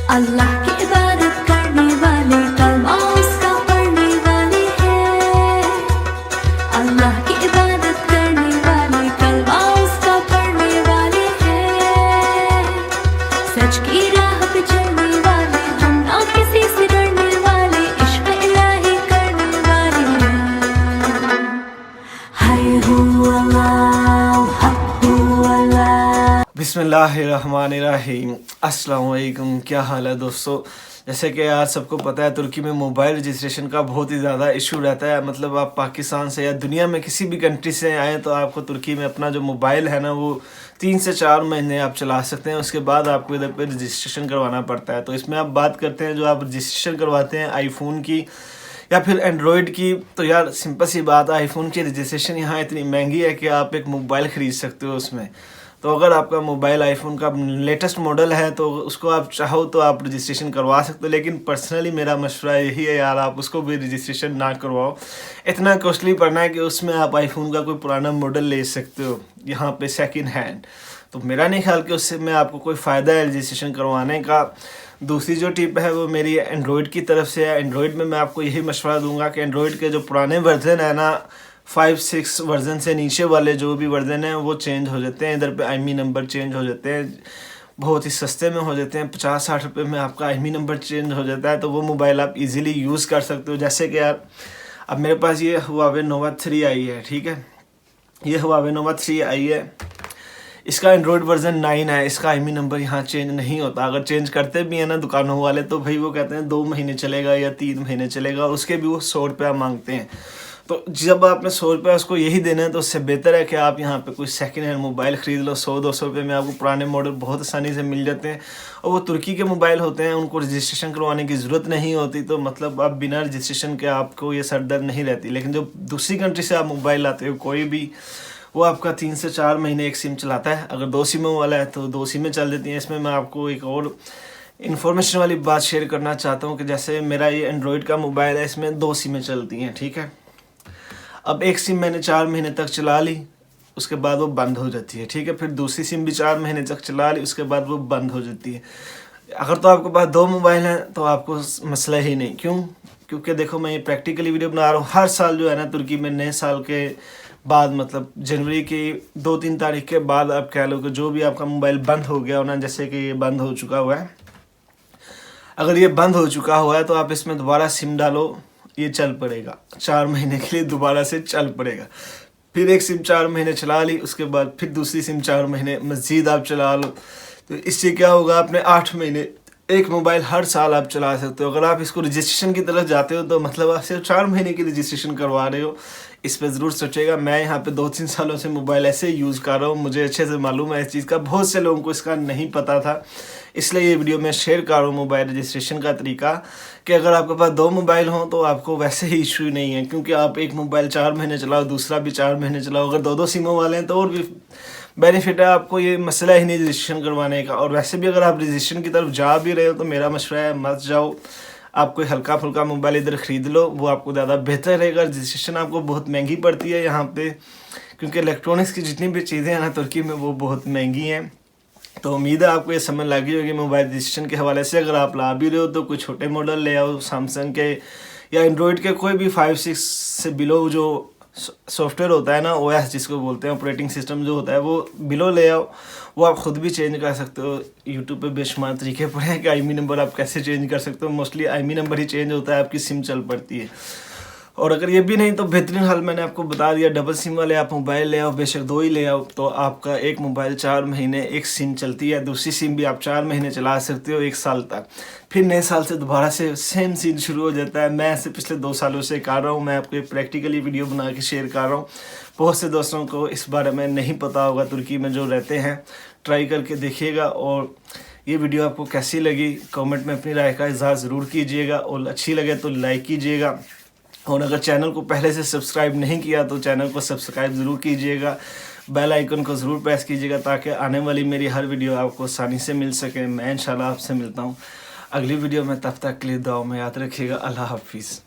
अल्लाह की इबादत करने वाले कलमा उसका पढ़ने वाले हैं। अल्लाह की इबादत करने वाले कलमा उसका पढ़ने वाले हैं। सच की राह पे चलने वाले हम ना किसी से डरने वाले इश्क इलाही करने वाले हैं। हाय हू अल्लाह हक हू अल्लाह। बिस्मिल्लाहिर्रहमानिर्रहीम। अस्सलाम वालेकुम। क्या हाल है दोस्तों? जैसे कि आज सबको पता है तुर्की में मोबाइल रजिस्ट्रेशन का बहुत ही ज़्यादा इशू रहता है। मतलब आप पाकिस्तान से या दुनिया में किसी भी कंट्री से आएँ तो आपको तुर्की में अपना जो मोबाइल है ना वो 3 से 4 महीने आप चला सकते हैं। उसके बाद आपको इधर पे रजिस्ट्रेशन करवाना पड़ता है। तो इसमें आप बात करते हैं जो आप रजिस्ट्रेशन करवाते हैं आईफोन की या फिर एंड्रॉयड की, तो यार सिंपल सी बात है, आईफोन की रजिस्ट्रेशन यहाँ इतनी महंगी है कि आप एक मोबाइल ख़रीद सकते हो उसमें। तो अगर आपका मोबाइल आईफोन का लेटेस्ट मॉडल है तो उसको आप चाहो तो आप रजिस्ट्रेशन करवा सकते हो, लेकिन पर्सनली मेरा मशवरा यही है यार, आप उसको भी रजिस्ट्रेशन ना करवाओ। इतना कॉस्टली पड़ना है कि उसमें आप आईफोन का कोई पुराना मॉडल ले सकते हो यहाँ पे सेकंड हैंड। तो मेरा नहीं ख्याल कि उससे में आपको कोई फ़ायदा है रजिस्ट्रेशन करवाने का। दूसरी जो टिप है वो मेरी एंड्रॉयड की तरफ से है। एंड्रॉयड में मैं आपको यही मशवरा दूंगा कि एंड्रॉयड के जो पुराने वर्जन है ना, 5-6 वर्जन से नीचे वाले जो भी वर्जन हैं वो चेंज हो जाते हैं। इधर पे आईएमई नंबर चेंज हो जाते हैं, बहुत ही सस्ते में हो जाते हैं। 50-60 रुपये में आपका आईएमई नंबर चेंज हो जाता है। तो वो मोबाइल आप इजीली यूज़ कर सकते हो। जैसे कि यार अब मेरे पास ये हुआवे नोवा 3 आई है, ठीक है, ये हुआवे नोवा 3 आई है। इसका एंड्रॉयड वर्जन 9 है। इसका आईएमई नंबर यहाँ चेंज नहीं होता। अगर चेंज करते भी हैं ना दुकानों वाले तो भाई वो कहते हैं 2 महीने चलेगा या 3 महीने चलेगा, और उसके भी वो 100 रुपया मांगते हैं। तो जब आपने 100 रुपया उसको यही देना है तो उससे बेहतर है कि आप यहाँ पे कोई सेकंड हैंड मोबाइल ख़रीद लो। 100-200 रुपये में आपको पुराने मॉडल बहुत आसानी से मिल जाते हैं, और वो तुर्की के मोबाइल होते हैं, उनको रजिस्ट्रेशन करवाने की ज़रूरत नहीं होती। तो मतलब आप बिना रजिस्ट्रेशन के आपको ये सरदर्द नहीं रहती। लेकिन जो दूसरी कंट्री से आप मोबाइल लाते हो कोई भी, वो आपका 3 से 4 महीने एक सिम चलाता है। अगर 2 सिमों वाला है तो 2 सिमें चल देती हैं। इसमें मैं आपको एक और इन्फॉर्मेशन वाली बात शेयर करना चाहता हूँ कि जैसे मेरा ये एंड्रॉयड का मोबाइल है, इसमें 2 सिमें चलती हैं, ठीक है। अब एक सिम मैंने 4 महीने तक चला ली, उसके बाद वो बंद हो जाती है, ठीक है। फिर दूसरी सिम भी 4 महीने तक चला ली, उसके बाद वो बंद हो जाती है। अगर तो आपके पास 2 मोबाइल हैं तो आपको मसला ही नहीं। क्यों? क्योंकि देखो मैं ये प्रैक्टिकली वीडियो बना रहा हूँ। हर साल जो है ना तुर्की में नए साल के बाद, मतलब जनवरी की 2-3 तारीख के बाद आप कह लो कि जो भी आपका मोबाइल बंद हो गया हो ना, जैसे कि ये बंद हो चुका हुआ है, अगर ये बंद हो चुका हुआ है तो आप इसमें दोबारा सिम डालो, ये चल पड़ेगा 4 महीने के लिए, दोबारा से चल पड़ेगा। फिर एक सिम 4 महीने चला ली, उसके बाद फिर दूसरी सिम 4 महीने मज़ीद आप चला लो। तो इससे क्या होगा, आपने 8 महीने एक मोबाइल हर साल आप चला सकते हो। अगर आप इसको रजिस्ट्रेशन की तरफ जाते हो तो मतलब आप सिर्फ 4 महीने की रजिस्ट्रेशन करवा रहे हो। इस पर ज़रूर सोचेगा। मैं यहाँ पे 2-3 सालों से मोबाइल ऐसे यूज़ कर रहा हूँ, मुझे अच्छे से मालूम है इस चीज़ का। बहुत से लोगों को इसका नहीं पता था, इसलिए ये वीडियो मैं शेयर कर रहा हूँ मोबाइल रजिस्ट्रेशन का तरीका, कि अगर आपके पास 2 मोबाइल हों तो आपको वैसे ही इशू नहीं है, क्योंकि आप एक मोबाइल 4 महीने चलाओ, दूसरा भी 4 महीने चलाओ। अगर 2-2 सिमों वाले हैं तो और भी बेनिफिट है, आपको ये मसला ही नहीं रजिस्ट्रेशन करवाने का। और वैसे भी अगर आप रजिस्ट्रेशन की तरफ जा भी रहे हो तो मेरा मशवरा है मत जाओ, आप कोई हल्का फुल्का मोबाइल इधर ख़रीद लो, वो आपको ज़्यादा बेहतर रहेगा। रजिस्ट्रेशन आपको बहुत महंगी पड़ती है यहाँ पे, क्योंकि इलेक्ट्रॉनिक्स की जितनी भी चीज़ें हैं ना तुर्की में वो बहुत महंगी हैं। तो उम्मीद है आपको ये समझ लगी होगी मोबाइल रजिस्ट्रेशन के हवाले से। अगर आप ला भी रहे हो तो कोई छोटे मॉडल ले आओ, सैमसंग के या एंड्रॉयड के कोई भी 5-6 से बिलो जो सॉफ्टवेयर होता है ना, ओएस जिसको बोलते हैं, ऑपरेटिंग सिस्टम जो होता है, वो बिलो ले आओ। वो आप ख़ुद भी चेंज कर सकते हो। यूट्यूब पे बेशुमार तरीके पड़े हैं कि आईएमई नंबर आप कैसे चेंज कर सकते हो। मोस्टली आईएमई नंबर ही चेंज होता है, आपकी सिम चल पड़ती है। और अगर ये भी नहीं तो बेहतरीन हाल मैंने आपको बता दिया, डबल सिम वाले आप मोबाइल ले आओ, बेशक 2 ही ले आओ, तो आपका एक मोबाइल 4 महीने एक सिम चलती है। दूसरी सिम भी आप 4 महीने चला सकते हो 1 साल तक। फिर नए साल से दोबारा से सेम सीन शुरू हो जाता है। मैं ऐसे पिछले 2 सालों से कर रहा हूँ, मैं आपको प्रैक्टिकली वीडियो बना के शेयर कर रहा हूँ। बहुत से दोस्तों को इस बारे में नहीं पता होगा तुर्की में जो रहते हैं, ट्राई करके देखिएगा। और ये वीडियो आपको कैसी लगी कमेंट में अपनी राय का इज़हार ज़रूर कीजिएगा, और अच्छी लगे तो लाइक कीजिएगा। और अगर चैनल को पहले से सब्सक्राइब नहीं किया तो चैनल को सब्सक्राइब ज़रूर कीजिएगा, बेल आइकन को ज़रूर प्रेस कीजिएगा, ताकि आने वाली मेरी हर वीडियो आपको आसानी से मिल सके। मैं इंशाल्लाह आपसे मिलता हूँ अगली वीडियो में, तब तक के लिए दुआ में याद रखिएगा। अल्लाह हाफिज़।